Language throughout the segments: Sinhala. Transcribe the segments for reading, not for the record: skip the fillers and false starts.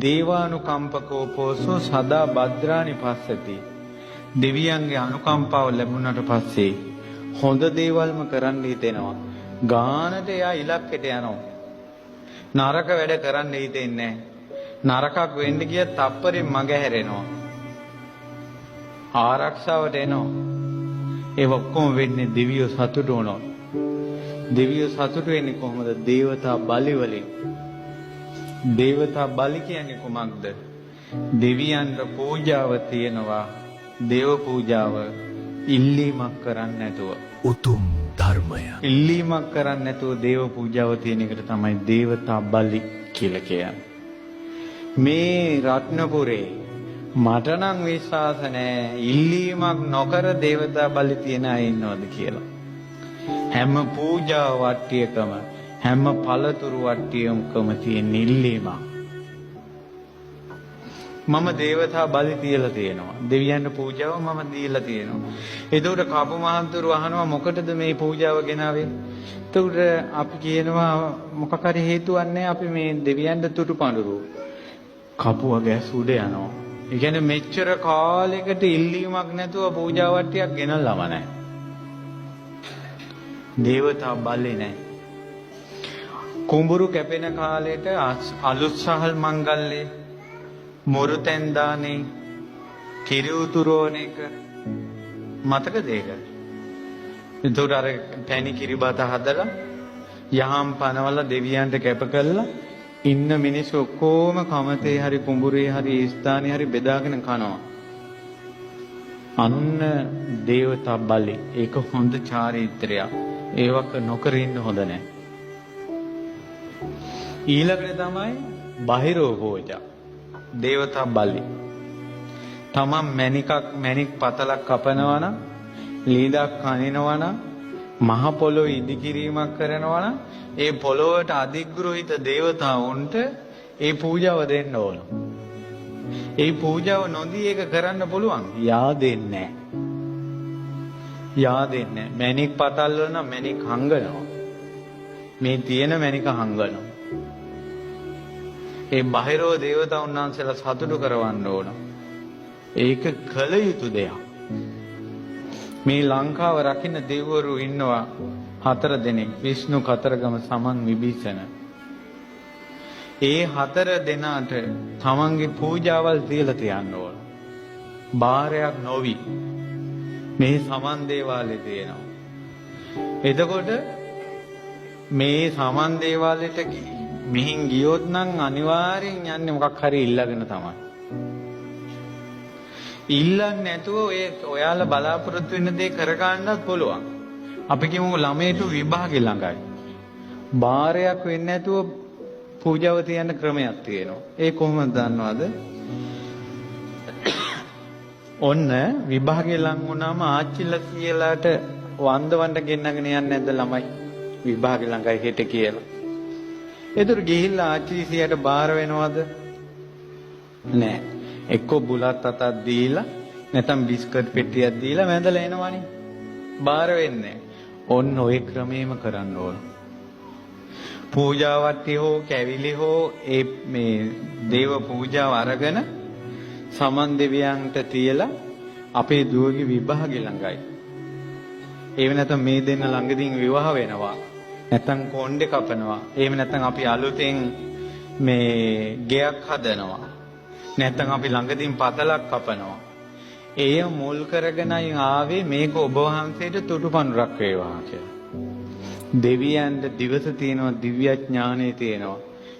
දේවානුකම්පකෝ පෝසෝ සදා භද්‍රානි පස්සති. දෙවියන්ගේ අනුකම්පාව ලැබුණාට පස්සේ හොඳ දේවල්ම කරන්න හිතෙනවා. ගානට එයා ඉලක්කයට යනවා. නරක වැඩ කරන්න හිතෙන්නේ නැහැ. නරකක් වෙන්න ගියත් තප්පරෙන් මග හැරෙනවා. ආරක්ෂාවට එනවා. ඒ ඔක්කොම වෙන්නේ දෙවියෝ සතුටු වුණොත්. දෙවියෝ සතුටු වෙන්නේ කොහොමද? දේවතා බලි වලින්. දේවතා බලි කියන්නේ කොමක්ද? දෙවියන්ට පූජාව තියෙනවා. දේව පූජාව ඉල්ලීමක් කරන්නේ නැතුව. උතුම් ධර්මය. ඉල්ලීමක් කරන්නේ නැතුව දේව පූජාව තියෙන එකට තමයි දේවතා බලි කියලා කියන්නේ. මේ රත්නපුරේ මට නම් විශ්වාස නැහැ ඉල්ලීමක් නොකර දේවතා බලි තියන අය ඉන්නවද කියලා. හැම පූජා වට්ටියකම හැම පළතුරු වට්ටියකම තියෙන ඉල්ලීමක්. මම දේවතා බලි තියලා තියෙනවා. දෙවියන්ට පූජාව මම දීලා තියෙනවා. ඒකට කපු මහතුරු අහනවා මොකටද මේ පූජාව ගෙනාවේ? ඒකට අපි කියනවා මොකක් හරි හේතුවක් නැහැ අපි මේ දෙවියන්ට තුටු පඳුරු කපුව ගැස් උඩ යනවා. ඒ කියන්නේ මෙච්චර කාලයකට ඉල්ලීමක් නැතුව පූජා වට්ටියක් ගෙනල්ලාම නැහැ. දේවතා බලේ නැහැ. කුඹුරු කැපෙන කාලෙට අලුත් සහල් මංගල්‍යේ මොරුතෙන් දානේ කිරි උතුරෝන එක මතකද ඒක? ඒතර අර පැණි කිරි බත හදලා යහම් පනවල දෙවියන්ට කැප කළා ඉන්න මිනිස්සු ඔක්කොම කමතේ හරි කුඹුරේ හරි ස්ථානේ හරි බෙදාගෙන කනවා. අන්න දේවතා බලි. ඒක හොඳ චාරිත්‍රයක්. ඒවක නොකර ඉන්න හොඳ නැහැ. ඊළඟට තමයි බහිරෝ පූජා. දේවතා බලි. තමන් මණික් පතලක් කපනවා නම්, ලීදක් කනිනවා නම්, මහ පොළොව ඉදිකිරීමක් කරනවා නම්, ඒ පොළොවට අධිග්‍රහිත දේවතාවුන්ට ඒ පූජාව දෙන්න ඕන. ඒ පූජාව නොදී ඒක කරන්න පුළුවන්. yaadenne මණික් පතල් වල නම් මණික් හංගනවා. මේ තියෙන මණික හංගනවා. ඒ බාහිරව දේවතාවුන් වහන්සේලා සතුටු කරවන්න ඕන. ඒක කළ යුතු දෙයක්. මේ ලංකාව රකින්න දෙවිවරු ඉන්නවා 4 දෙනෙක්. විෂ්ණු කතරගම සමන් විභීෂණ. ඒ 4 දෙනාට තමන්ගේ පූජාවල් තියලා තියන්න ඕන. බාරයක් නොවි. මේ සමන් දේවාලේ තියෙනවා. එතකොට මේ සමන් දේවාලෙට මෙහින් ගියොත් නම් අනිවාර්යෙන් යන්නේ මොකක් හරි ඉල්ලගෙන තමයි. ඉල්ලන්නේ නැතුව ඔයාලා බලාපොරොත්තු වෙන දේ කරගන්නත් පුළුවන්. අපි කියමු ළමයට විභාගෙ ළඟයි. බාරයක් වෙන්නේ නැතුව පූජාව තියන්න ක්‍රමයක් තියෙනවා. ඒ කොහොමද දන්නවද? ඔන්න විභාගෙ ලඟ වුණාම ආච්චිලා කියලාට වන්දවන්න ගෙන්නගෙන යන්නේ නැද්ද ළමයි? විභාගෙ ළඟයි හෙට කියලා. ඒතර ගිහිල්ලා ආච්චිසියට බාර වෙනවද? නෑ. එක්ක බුලත් අතක් දීලා නැත්නම් බිස්කට් පෙට්ටියක් දීලා වැඳලා එනවනේ. බාර වෙන්නේ. ඔන්න ওই ක්‍රමෙම කරන්න ඕන. පූජා වට්ටි හෝ කැවිලි හෝ මේ දේව පූජාව අරගෙන සමන් දෙවියන්ට තියලා අපේ දුවගේ විභාගෙ ළඟයි. ඒ වෙනතම මේ දෙන්න ළඟදීන් විවාහ වෙනවා. නැත්තම් කොණ්ඩේ කපනවා. එහෙම නැත්තම් අපි අලුතෙන් මේ ගෙයක් හදනවා. නැත්තම් අපි ළඟදීන් පතලක් කපනවා. එය මුල් කරගෙනයි ආවේ මේක ඔබ වහන්සේට තුටුපඳුරක් වේවා කියලා. දෙවියන්ට දිවස තියෙනවා, දිව්‍ය ඥානෙ තියෙනවා.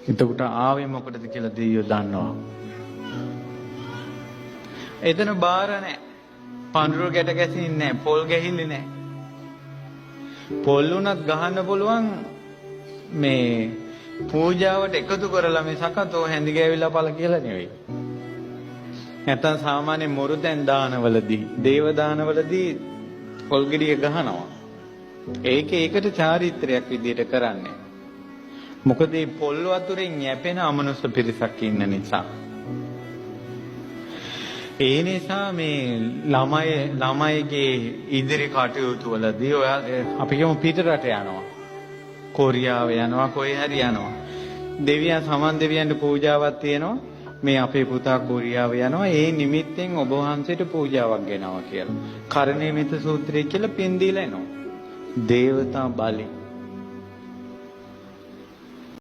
එතකොට ආවේ මොකටද කියලා දෙවියෝ දන්නවා. එතන බාර නැහැ. පඳුර ගැට ගැසින්නේ නැහැ. පොල් ගැහිල්ලේ නැහැ. පොල් උනත් ගහන්න පුළුවන් මේ පූජාවට එකතු කරලා මේ සකතෝ හැඳි ගෑවිලා පළ කියලා නෙවෙයි. නැත්තම් සාමාන්‍ය මොරුතෙන් දානවලදී, දේව දානවලදී පොල් ගෙඩිය ගහනවා. ඒකට චාරිත්‍රයක් විදියට කරන්නේ. මොකද මේ පොල් වතුරෙන් යැපෙන අමනුෂ්‍ය පිරිසක් ඉන්න නිසා. ඒ නිසා මේ ළමයිගේ ඉදිරි කටයුතු වලදී ඔයා අපි කියමු පිටරට යනවා. කොරියාව යනවා, කොහේ හරි යනවා. දෙවියන් සමන් දෙවියන්ට පූජාවක් තියෙනවා. මේ අපේ පුතා කොරියාව යනවා ඒ නිමිත්තෙන් ඔබ වහන්සේට පූජාවක් ගෙනවා කියලා. කරණීයමෙත සූත්‍රය කියලා පින් දීලා එනවා. දේවතා බලි